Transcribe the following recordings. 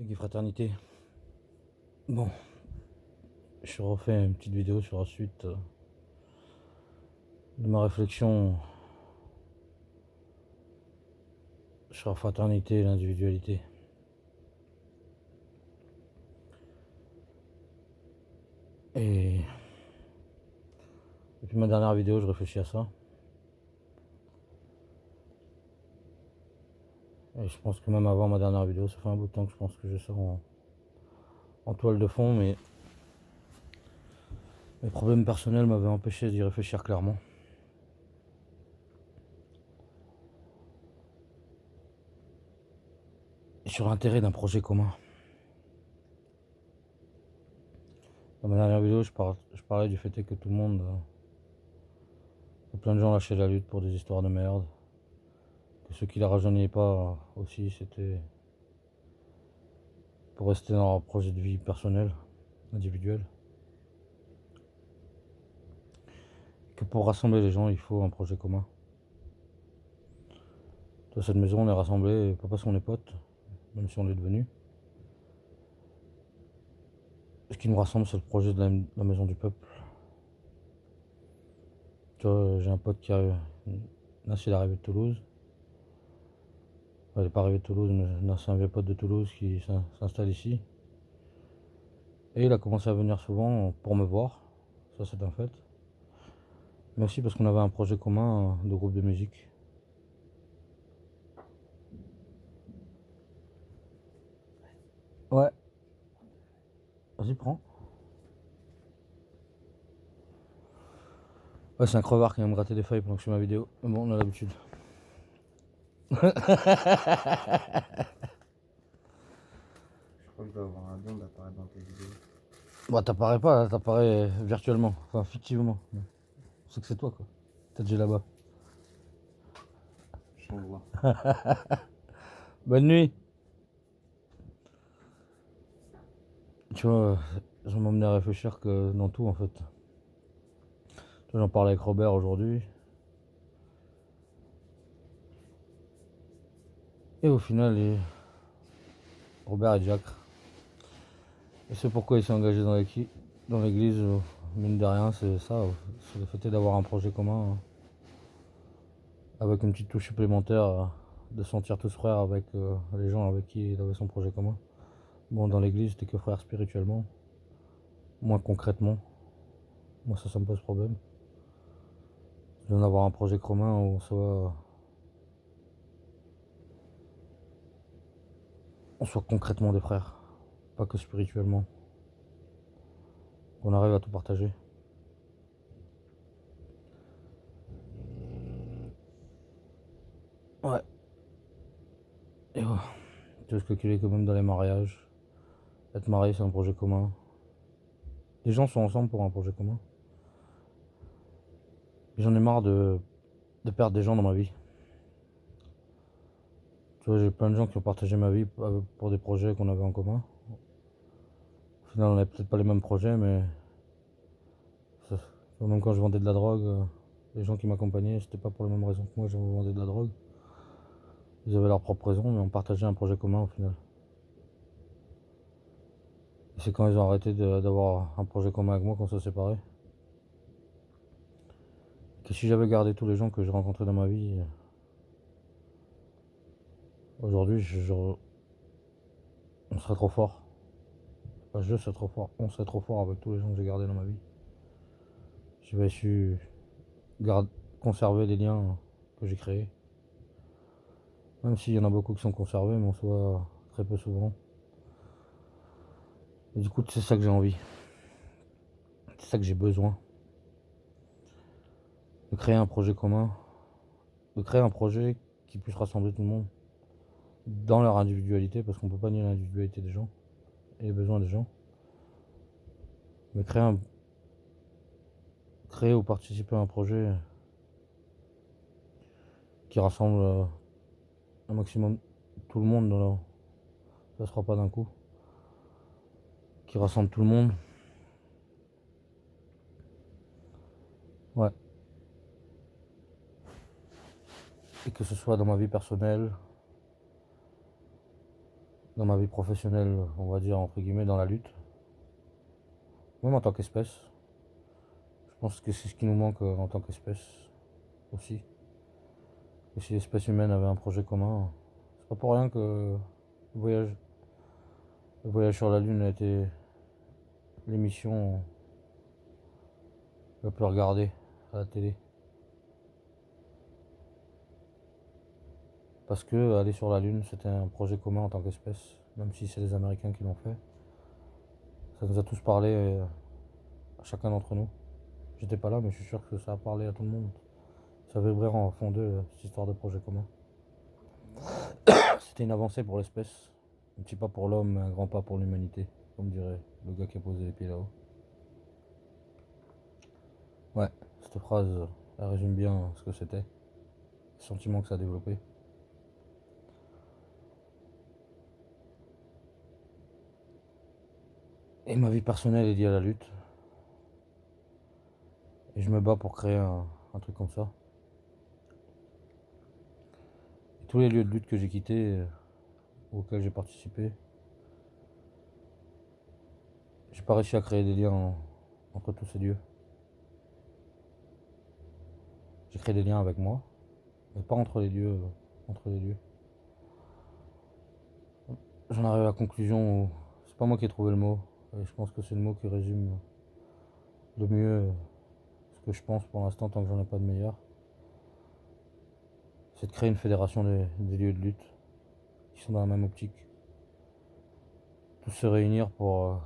Guy Fraternité. Bon, je refais une petite vidéo sur la suite de ma réflexion sur la fraternité et l'individualité. Et depuis ma dernière vidéo, je réfléchis à ça. Et je pense que même avant ma dernière vidéo, ça fait un bout de temps que je pense que je sors en toile de fond, mais mes problèmes personnels m'avaient empêché d'y réfléchir clairement. Et sur l'intérêt d'un projet commun. Dans ma dernière vidéo, je parlais du fait que tout le monde, que plein de gens lâchaient la lutte pour des histoires de merde. Que ceux qui la rajeuniraient pas aussi, c'était pour rester dans leur projet de vie personnel, individuel. Que pour rassembler les gens, il faut un projet commun. Dans cette maison, on est rassemblés, pas parce qu'on est potes, même si on l'est devenu. Ce qui nous rassemble, c'est le projet de la maison du peuple. Tu vois, j'ai un pote qui arrive. Nas, il est arrivé de Toulouse. Enfin, il n'est pas arrivé de Toulouse, mais Nas, c'est un vieux pote de Toulouse qui s'installe ici. Et il a commencé à venir souvent pour me voir. Ça, c'est un fait. Mais aussi parce qu'on avait un projet commun de groupe de musique. Ouais. Vas-y, prends. Ouais, c'est un crevard qui vient me gratter des feuilles pendant que je fais ma vidéo. Mais bon, on a l'habitude. Je crois que je dois avoir un don d'apparaître dans tes vidéos. Bah, t'apparais pas, t'apparais virtuellement. Enfin, fictivement. C'est que c'est toi, quoi. T'es déjà là-bas. Change-moi. Bonne nuit. Tu vois, ça m'emmener à réfléchir que dans tout, en fait. Tu vois, j'en parlais avec Robert aujourd'hui. Et au final, Robert est diacre. Et c'est pourquoi il s'est engagé dans l'église, mine de rien, c'est ça. C'est le fait d'avoir un projet commun, hein, avec une petite touche supplémentaire, de se sentir tous frères avec les gens avec qui il avait son projet commun. Bon, dans l'église, t'es que frère spirituellement, moins concrètement. Moi, ça me pose problème. Je viens d'avoir un projet commun où on soit concrètement des frères, pas que spirituellement. Qu'on arrive à tout partager. Ouais. Et ouais. Tu veux se calculer quand même dans les mariages. Être marié, c'est un projet commun. Les gens sont ensemble pour un projet commun. Et j'en ai marre de perdre des gens dans ma vie. Tu vois, j'ai plein de gens qui ont partagé ma vie pour des projets qu'on avait en commun. Au final, on n'avait peut-être pas les mêmes projets, mais même quand je vendais de la drogue, les gens qui m'accompagnaient, c'était pas pour les mêmes raisons que moi, je vendais de la drogue. Ils avaient leurs propres raisons, mais on partageait un projet commun au final. Et c'est quand ils ont arrêté d'avoir un projet commun avec moi qu'on s'est séparés. Que si j'avais gardé tous les gens que j'ai rencontrés dans ma vie, aujourd'hui, on serait trop fort. Pas je serais trop fort, on serait trop fort avec tous les gens que j'ai gardés dans ma vie. J'avais su conserver les liens que j'ai créés. Même s'il y en a beaucoup qui sont conservés, mais en soit très peu souvent. Et du coup, c'est ça que j'ai envie. C'est ça que j'ai besoin. De créer un projet commun. De créer un projet qui puisse rassembler tout le monde. Dans leur individualité, parce qu'on peut pas nier l'individualité des gens. Et les besoins des gens. Mais créer ou participer à un projet qui rassemble un maximum tout le monde ça se fera pas d'un coup. Qui rassemble tout le monde. Ouais. Et que ce soit dans ma vie personnelle, dans ma vie professionnelle, on va dire entre guillemets, dans la lutte, même en tant qu'espèce. Je pense que c'est ce qui nous manque en tant qu'espèce aussi. Et si l'espèce humaine avait un projet commun, c'est pas pour rien que le voyage, le voyage sur la Lune a été l'émission la plus regardée à la télé. Parce que aller sur la Lune, c'était un projet commun en tant qu'espèce, même si c'est les Américains qui l'ont fait. Ça nous a tous parlé, à chacun d'entre nous. J'étais pas là, mais je suis sûr que ça a parlé à tout le monde. Ça avait vraiment en fond d'eux, cette histoire de projet commun. C'était une avancée pour l'espèce. Un petit pas pour l'homme, mais un grand pas pour l'humanité, comme dirait le gars qui a posé les pieds là-haut. Ouais, cette phrase, elle résume bien ce que c'était, le sentiment que ça a développé. Et ma vie personnelle est liée à la lutte. Et je me bats pour créer un truc comme ça. Et tous les lieux de lutte que j'ai quittés, auxquels j'ai participé, j'ai pas réussi à créer des liens entre tous ces lieux. J'ai créé des liens avec moi, mais pas entre les lieux. Entre les lieux. J'en arrive à la conclusion où c'est pas moi qui ai trouvé le mot. Et je pense que c'est le mot qui résume le mieux ce que je pense pour l'instant, tant que j'en ai pas de meilleur. C'est de créer une fédération des lieux de lutte qui sont dans la même optique. Tous se réunir pour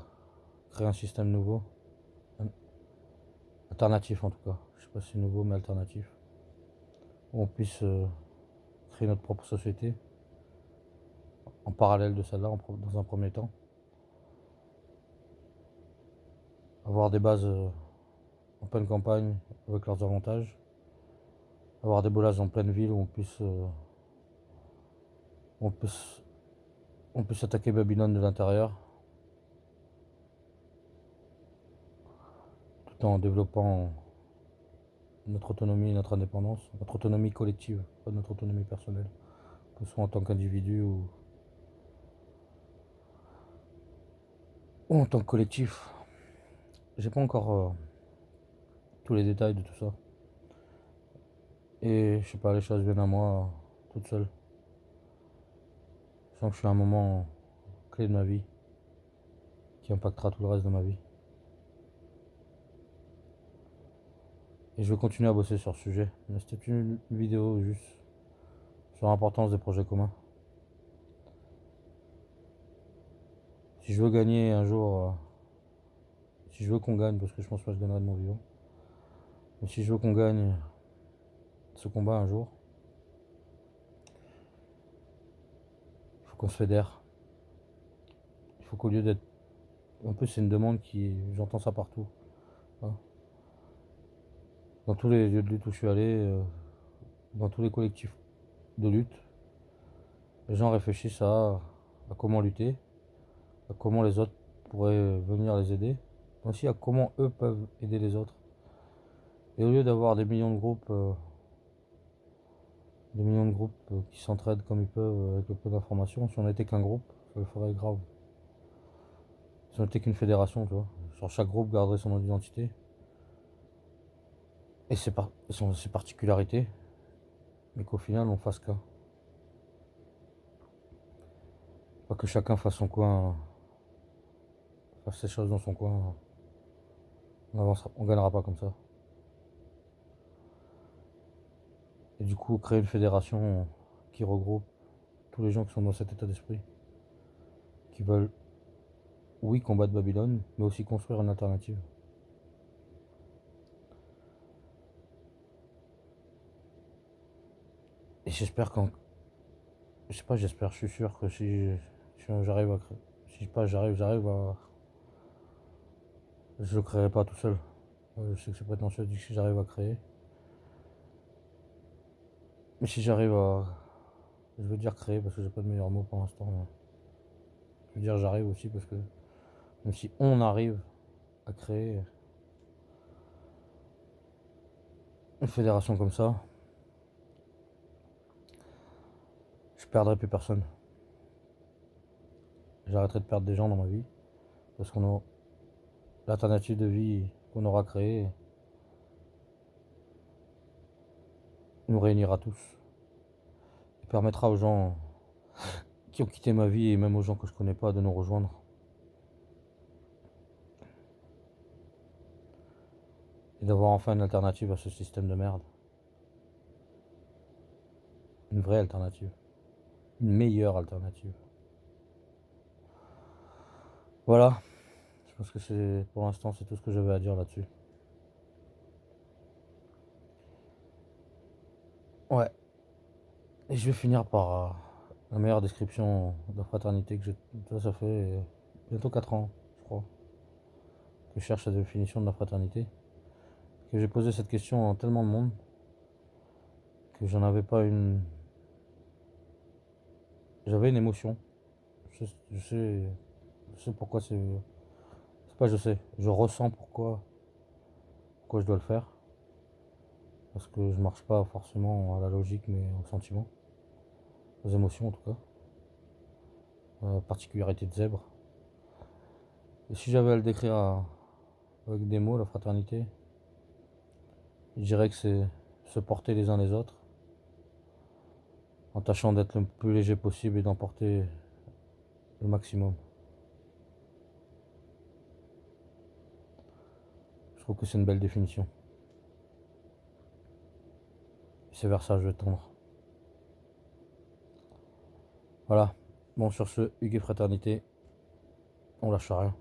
créer un système nouveau. Alternatif en tout cas. Je sais pas si c'est nouveau, mais alternatif. Où on puisse créer notre propre société en parallèle de celle-là dans un premier temps. Avoir des bases en pleine campagne avec leurs avantages. Avoir des bases en pleine ville où on puisse, on puisse attaquer Babylone de l'intérieur tout en développant notre autonomie et notre indépendance, notre autonomie collective, pas notre autonomie personnelle, que ce soit en tant qu'individu ou en tant que collectif. J'ai pas encore tous les détails de tout ça. Et je sais pas, les choses viennent à moi toutes seules. Je sens que je suis à un moment clé de ma vie qui impactera tout le reste de ma vie. Et je vais continuer à bosser sur ce sujet. Mais c'était une vidéo juste sur l'importance des projets communs. Si je veux gagner un jour, si je veux qu'on gagne, parce que je pense pas que je gagnerai de mon vivant, mais si je veux qu'on gagne ce combat un jour, il faut qu'on se fédère. Il faut qu'au lieu d'être... En plus c'est une demande qui... J'entends ça partout. Hein. Dans tous les lieux de lutte où je suis allé, dans tous les collectifs de lutte, les gens réfléchissent à comment lutter, à comment les autres pourraient venir les aider, mais aussi à comment eux peuvent aider les autres. Et au lieu d'avoir des millions de groupes, qui s'entraident comme ils peuvent avec le peu d'informations, si on n'était qu'un groupe, ça le ferait grave. Si on n'était qu'une fédération, tu vois, sur chaque groupe garderait son identité et ses particularités, mais qu'au final on fasse qu'un. Pas que chacun fasse son coin, fasse ses choses dans son coin, on gagnera pas comme ça. Et du coup, créer une fédération qui regroupe tous les gens qui sont dans cet état d'esprit, qui veulent, oui, combattre Babylone, mais aussi construire une alternative. Et j'espère qu'en... Je sais pas, j'espère, je suis sûr que si j'arrive à créer... Si pas j'arrive à... Je le créerai pas tout seul. Je sais que c'est prétentieux de dire que si j'arrive à créer. Mais si j'arrive à... Je veux dire créer parce que j'ai pas de meilleur mot pour l'instant. Mais je veux dire j'arrive aussi parce que même si on arrive à créer une fédération comme ça, je perdrai plus personne. j'arrêterai de perdre des gens dans ma vie. Parce qu'on a l'alternative de vie qu'on aura créée nous réunira tous. Et permettra aux gens qui ont quitté ma vie et même aux gens que je connais pas de nous rejoindre. Et d'avoir enfin une alternative à ce système de merde. Une vraie alternative. Une meilleure alternative. Voilà. Je pense que c'est, pour l'instant, c'est tout ce que j'avais à dire là-dessus. Ouais. Et je vais finir par la meilleure description de la fraternité que j'ai. Ça fait bientôt 4 ans, je crois, que je cherche la définition de la fraternité. Que j'ai posé cette question à tellement de monde que j'en avais pas une. J'avais une émotion. Je sais pourquoi c'est. C'est pas je sais. Je ressens pourquoi je dois le faire. Parce que je marche pas forcément à la logique mais au sentiment. Aux émotions en tout cas. Particularité de zèbre. Et si j'avais à le décrire avec des mots, la fraternité, je dirais que c'est se porter les uns les autres, en tâchant d'être le plus léger possible et d'emporter le maximum. Je trouve que c'est une belle définition. Et c'est vers ça que je vais tendre. Voilà. Bon, sur ce, Hugues et Fraternité, on lâche rien.